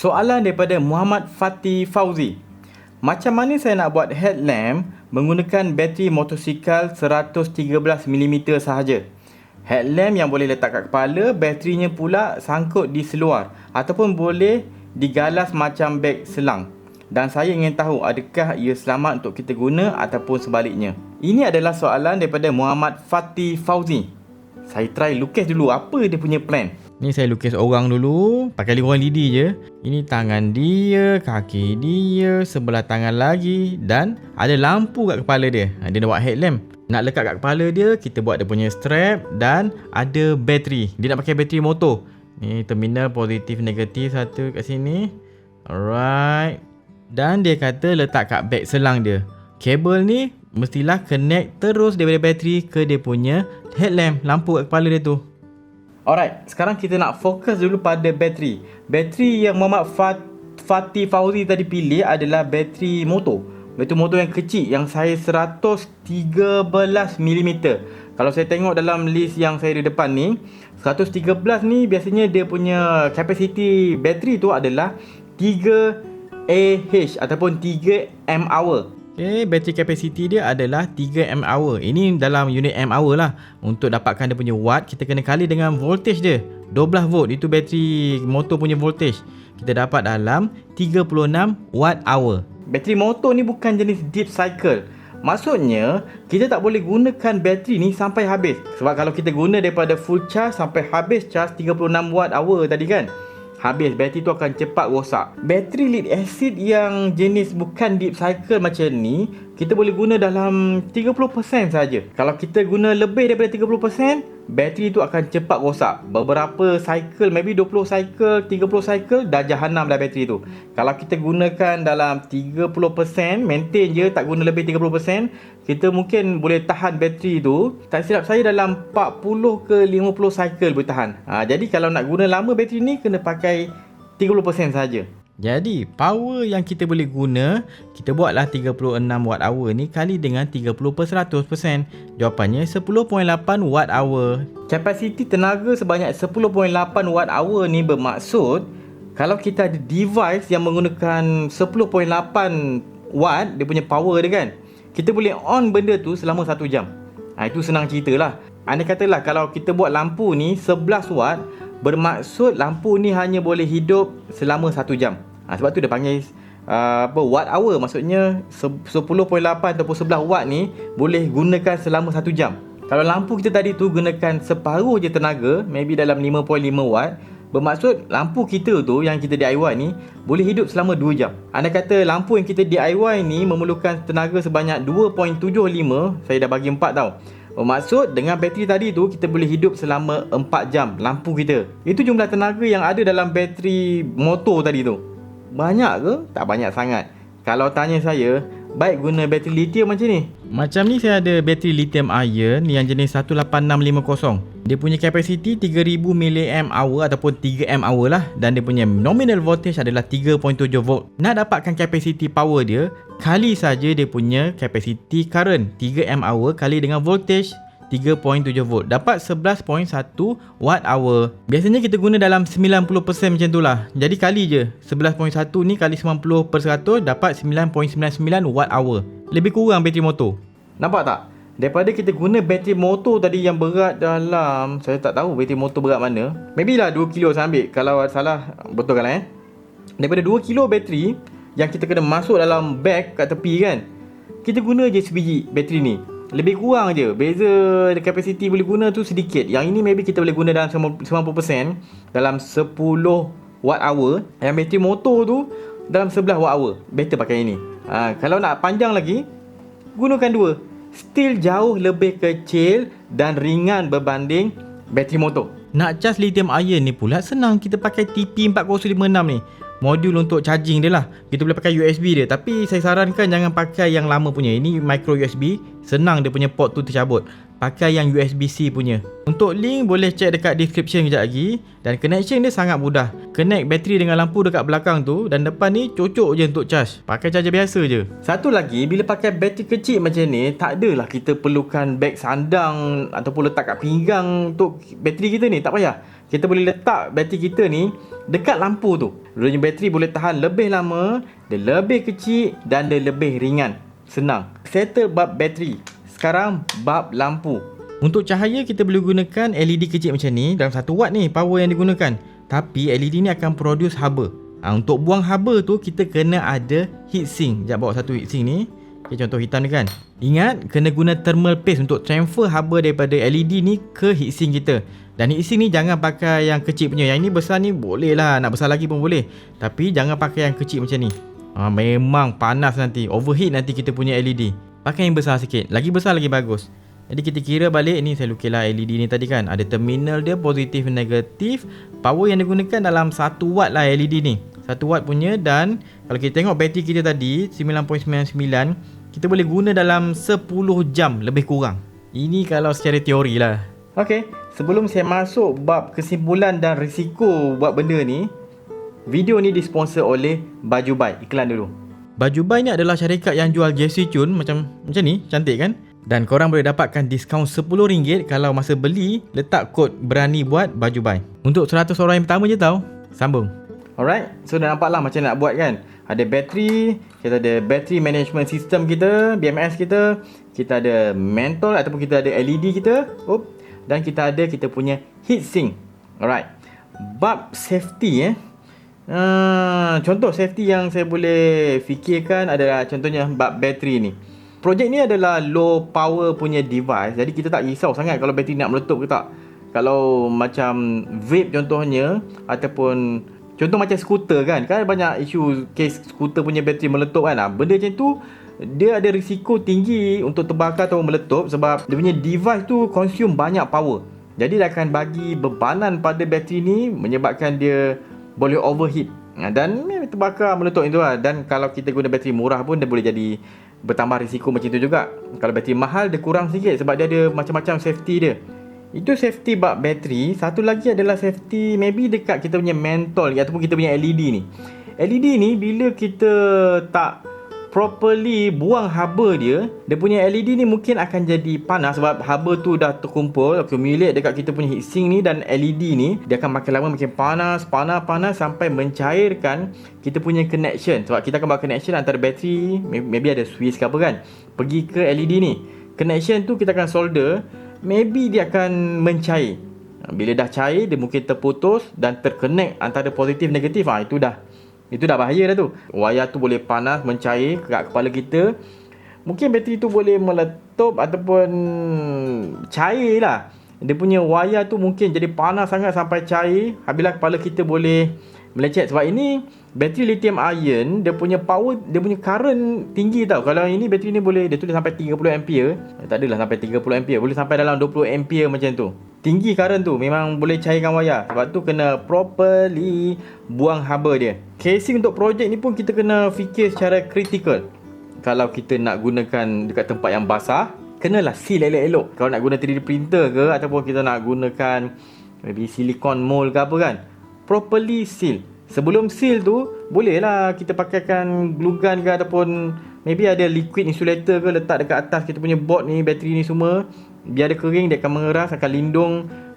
Soalan daripada Muhammad Fatih Fauzi. Macam mana saya nak buat headlamp menggunakan bateri motosikal 113mm sahaja? Headlamp yang boleh letak kat kepala, baterinya pula sangkut di seluar ataupun boleh digalas macam beg selang. Dan saya ingin tahu adakah ia selamat untuk kita guna ataupun sebaliknya. Ini adalah soalan daripada Muhammad Fatih Fauzi. Saya try lukis dulu apa dia punya plan. Ni saya lukis orang dulu, pakai orang lidi je. Ini tangan dia, kaki dia, sebelah tangan lagi dan ada lampu kat kepala dia. Dia nak buat headlamp. Nak lekat kat kepala dia, kita buat dia punya strap dan ada bateri. Dia nak pakai bateri motor. Ni terminal positif negatif satu kat sini. Alright. Dan dia kata letak kat beg selang dia. Kabel ni mestilah connect terus daripada bateri ke dia punya headlamp, lampu kat kepala dia tu. Alright, sekarang kita nak fokus dulu pada bateri. Bateri yang Muhammad Fatih Fauzi tadi pilih adalah bateri motor. Bateri motor yang kecil, yang saya 113mm. Kalau saya tengok dalam list yang saya di depan ni, 113 ni biasanya dia punya capacity bateri tu adalah 3Ah ataupun 3mAh. Okay, bateri capacity dia adalah 3mAh. Ini dalam unit mAh lah. Untuk dapatkan dia punya watt, kita kena kali dengan voltage dia. 12 volt, itu bateri motor punya voltage. Kita dapat dalam 36 watt hour. Bateri motor ni bukan jenis deep cycle. Maksudnya, kita tak boleh gunakan bateri ni sampai habis. Sebab kalau kita guna daripada full charge sampai habis charge 36 watt hour tadi kan, habis, bateri tu akan cepat rosak. Bateri lead acid yang jenis bukan deep cycle macam ni, kita boleh guna dalam 30% saja. Kalau kita guna lebih daripada 30%, bateri tu akan cepat rosak. Beberapa cycle, maybe 20 cycle, 30 cycle, dah jahanam dah bateri tu. Kalau kita gunakan dalam 30%, maintain je, tak guna lebih 30%, kita mungkin boleh tahan bateri tu, tak silap saya dalam 40 ke 50 cycle boleh tahan. Jadi kalau nak guna lama bateri ni, kena pakai 30% saja. Jadi power yang kita boleh guna, kita buatlah 36 watt hour ni kali dengan 30%. Jawapannya 10.8 watt hour. Kapasiti tenaga sebanyak 10.8 watt hour ni bermaksud kalau kita ada device yang menggunakan 10.8 watt dia punya power dia kan, kita boleh on benda tu selama 1 jam. Itu senang cerita lah. Andai katalah kalau kita buat lampu ni 11 watt, bermaksud lampu ni hanya boleh hidup selama 1 jam. Sebab tu dia panggil watt hour. Maksudnya 10.8 ataupun 11 watt ni boleh gunakan selama 1 jam. Kalau lampu kita tadi tu gunakan separuh je tenaga, maybe dalam 5.5 watt, bermaksud lampu kita tu yang kita DIY ni boleh hidup selama 2 jam. Anda kata lampu yang kita DIY ni memerlukan tenaga sebanyak 2.75, saya dah bagi 4 tau. Bermaksud dengan bateri tadi tu kita boleh hidup selama 4 jam lampu kita. Itu jumlah tenaga yang ada dalam bateri motor tadi tu. Banyak ke? Tak banyak sangat. Kalau tanya saya, baik guna bateri lithium macam ni. Macam ni saya ada bateri lithium ion yang jenis 18650. Dia punya capacity 3000 mAh ataupun 3mAh lah. Dan dia punya nominal voltage adalah 3.7 volt. Nak dapatkan capacity power dia, kali saja dia punya capacity current 3mAh kali dengan voltage 3.7 volt, dapat 11.1 watt hour. Biasanya kita guna dalam 90% macam tu lah. Jadi kali je 11.1 ni kali 90% dapat 9.99 watt hour. Lebih kurang bateri motor. Nampak tak? Daripada kita guna bateri motor tadi yang berat dalam, saya tak tahu bateri motor berat mana, maybe lah 2 kilo saya ambil. Kalau salah, betul kan daripada 2 kilo bateri yang kita kena masuk dalam bag kat tepi kan, kita guna je sebiji bateri ni. Lebih kurang je. Beza capacity boleh guna tu sedikit. Yang ini maybe kita boleh guna dalam 90%, dalam 10 watt hour. Yang bateri motor tu dalam 11 watt hour. Better pakai ini. Kalau nak panjang lagi, gunakan dua. Still jauh lebih kecil dan ringan berbanding bateri motor. Nak cas lithium ion ni pula senang. Kita pakai TP4056 ni, modul untuk charging dia lah. Kita boleh pakai USB dia. Tapi saya sarankan jangan pakai yang lama punya. Ini micro USB. Senang dia punya port tu tercabut. Pakai yang USB-C punya. Untuk link boleh check dekat description kejap lagi. Dan connection dia sangat mudah. Connect bateri dengan lampu dekat belakang tu, dan depan ni cocok je untuk charge. Pakai charger biasa je. Satu lagi, bila pakai bateri kecil macam ni, tak adalah kita perlukan beg sandang ataupun letak kat pinggang untuk bateri kita ni. Tak payah. kita boleh letak bateri kita ni dekat lampu tu. Dia bateri boleh tahan lebih lama, dia lebih kecil dan dia lebih ringan. Senang. Settle bab bateri. Sekarang bab lampu. Untuk cahaya kita boleh gunakan LED kecil macam ni. Dalam 1 watt ni power yang digunakan. Tapi LED ni akan produce haba. Untuk buang haba tu kita kena ada heatsink. Sekejap bawa satu heatsink ni. Okay, contoh hitam ni kan. Ingat kena guna thermal paste untuk transfer haba daripada LED ni ke heatsink kita. Dan heatsink ni jangan pakai yang kecil punya. Yang ini besar ni boleh lah, nak besar lagi pun boleh. Tapi jangan pakai yang kecil macam ni. Memang panas nanti, overheat nanti kita punya LED. Pakai yang besar sikit, lagi besar lagi bagus. Jadi kita kira balik, ni saya lukislah LED ni tadi kan. Ada terminal dia, positif negatif. Power yang digunakan dalam 1 watt lah LED ni, 1 watt punya. Dan kalau kita tengok bateri kita tadi 9.99, kita boleh guna dalam 10 jam lebih kurang. Ini kalau secara teori lah. Ok, sebelum saya masuk bab kesimpulan dan risiko buat benda ni, video ni disponsor oleh Baju Buy. Iklan dulu. Baju Buy ni adalah syarikat yang jual jersey cun macam ni, cantik kan? Dan korang boleh dapatkan diskaun RM10 kalau masa beli letak kod berani buat Baju Buy. Untuk 100 orang yang pertama je tau. Sambung. Alright, so dah nampak lah macam nak buat kan. Ada bateri, kita ada battery management system kita, BMS kita. Kita ada mentol ataupun kita ada LED kita. Dan kita punya heatsink. Alright. Bab safety contoh safety yang saya boleh fikirkan adalah contohnya bab bateri ni. Projek ni adalah low power punya device. Jadi kita tak risau sangat kalau bateri nak meletup ke tak. Kalau macam vape contohnya, ataupun contoh macam skuter kan banyak isu kes skuter punya bateri meletup kan. Benda macam tu dia ada risiko tinggi untuk terbakar atau meletup sebab dia punya device tu consume banyak power. Jadi dia akan bagi bebanan pada bateri ni menyebabkan dia boleh overheat dan terbakar meletup itu lah. Dan kalau kita guna bateri murah pun dia boleh jadi bertambah risiko macam tu juga. Kalau bateri mahal dia kurang sikit sebab dia ada macam-macam safety dia. Itu safety bab bateri. Satu lagi adalah safety maybe dekat kita punya mentol ataupun kita punya LED ni. LED ni bila kita tak properly buang haba dia punya LED ni mungkin akan jadi panas sebab haba tu dah terkumpul, accumulate dekat kita punya heatsink ni. Dan LED ni dia akan makin lama makin panas sampai mencairkan kita punya connection. Sebab kita akan buat connection antara bateri, maybe ada switch ke apa kan, pergi ke LED ni. Connection tu kita akan solder, maybe dia akan mencair. Bila dah cair dia mungkin terputus dan terconnect antara positif negatif. Itu dah bahaya dah tu. Wayar tu boleh panas, mencair kat kepala kita. Mungkin bateri tu boleh meletup ataupun cair lah. Dia punya wayar tu mungkin jadi panas sangat sampai cair. Habislah kepala kita boleh melecet. Sebab ini bateri lithium ion, dia punya power, dia punya current tinggi tau. Kalau ini bateri ni boleh, dia tulis sampai 30 ampere. Tak adalah sampai 30 ampere, boleh sampai dalam 20 ampere macam tu. Tinggi current tu, memang boleh cairkan wayar. Sebab tu kena properly buang haba dia. Casing untuk projek ni pun kita kena fikir secara kritikal. Kalau kita nak gunakan dekat tempat yang basah, kenalah seal elok-elok. Kalau nak guna 3D printer ke, ataupun kita nak gunakan maybe silicone mold ke apa kan, properly seal. Sebelum seal tu, bolehlah kita pakaikan glue gun ke, ataupun maybe ada liquid insulator ke, letak dekat atas kita punya board ni, bateri ni semua. Biar dia kering, dia akan mengeras, akan lindung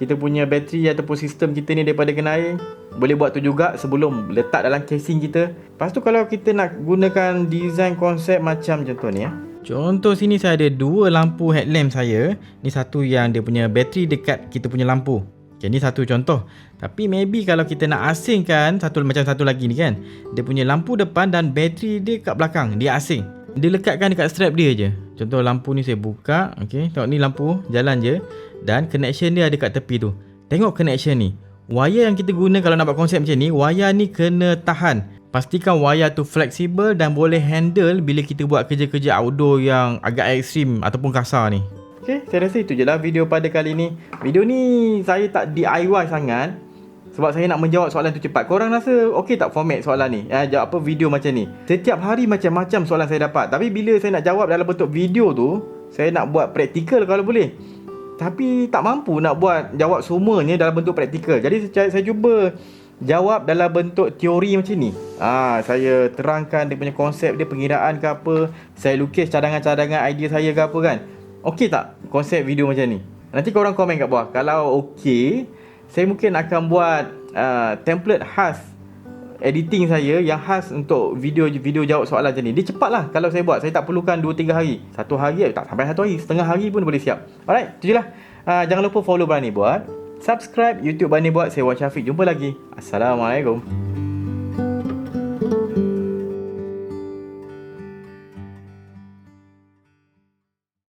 kita punya bateri ataupun sistem kita ni daripada kena air. Boleh buat tu juga sebelum letak dalam casing kita. Lepas tu kalau kita nak gunakan design konsep macam contoh ni Contoh sini saya ada 2 lampu headlamp saya. Ni satu yang dia punya bateri dekat kita punya lampu. Okay, ni satu contoh. Tapi maybe kalau kita nak asingkan macam satu lagi ni kan, dia punya lampu depan dan bateri dia kat belakang, dia asing. Dia lekatkan dekat strap dia je. Contoh lampu ni saya buka. Okay, tengok ni lampu jalan je. Dan connection dia ada kat tepi tu. Tengok connection ni. Wayar yang kita guna kalau nak buat konsep macam ni, wayar ni kena tahan. Pastikan wayar tu fleksibel dan boleh handle bila kita buat kerja-kerja outdoor yang agak ekstrim ataupun kasar ni. Okay, saya rasa itu je lah video pada kali ni. Video ni saya tak DIY sangat sebab saya nak menjawab soalan tu cepat. Korang rasa okey tak format soalan ni? Jawab apa video macam ni? Setiap hari macam-macam soalan saya dapat. Tapi bila saya nak jawab dalam bentuk video tu, saya nak buat praktikal kalau boleh. Tapi tak mampu nak buat jawab semuanya dalam bentuk praktikal. Jadi saya cuba jawab dalam bentuk teori macam ni. Saya terangkan dia punya konsep dia, pengiraan ke apa. Saya lukis cadangan-cadangan idea saya ke apa kan. Okey tak konsep video macam ni? Nanti korang komen kat bawah. Kalau okey, Saya mungkin akan buat template khas editing saya yang khas untuk video jawab soalan macam ni. Dia cepat lah kalau saya buat. Saya tak perlukan 2-3 hari. Satu hari tak sampai 1 hari, setengah hari pun boleh siap. Alright, tu je lah. Jangan lupa follow Berani Buat, subscribe YouTube Berani Buat. Saya Wan Syafiq. Jumpa lagi. Assalamualaikum.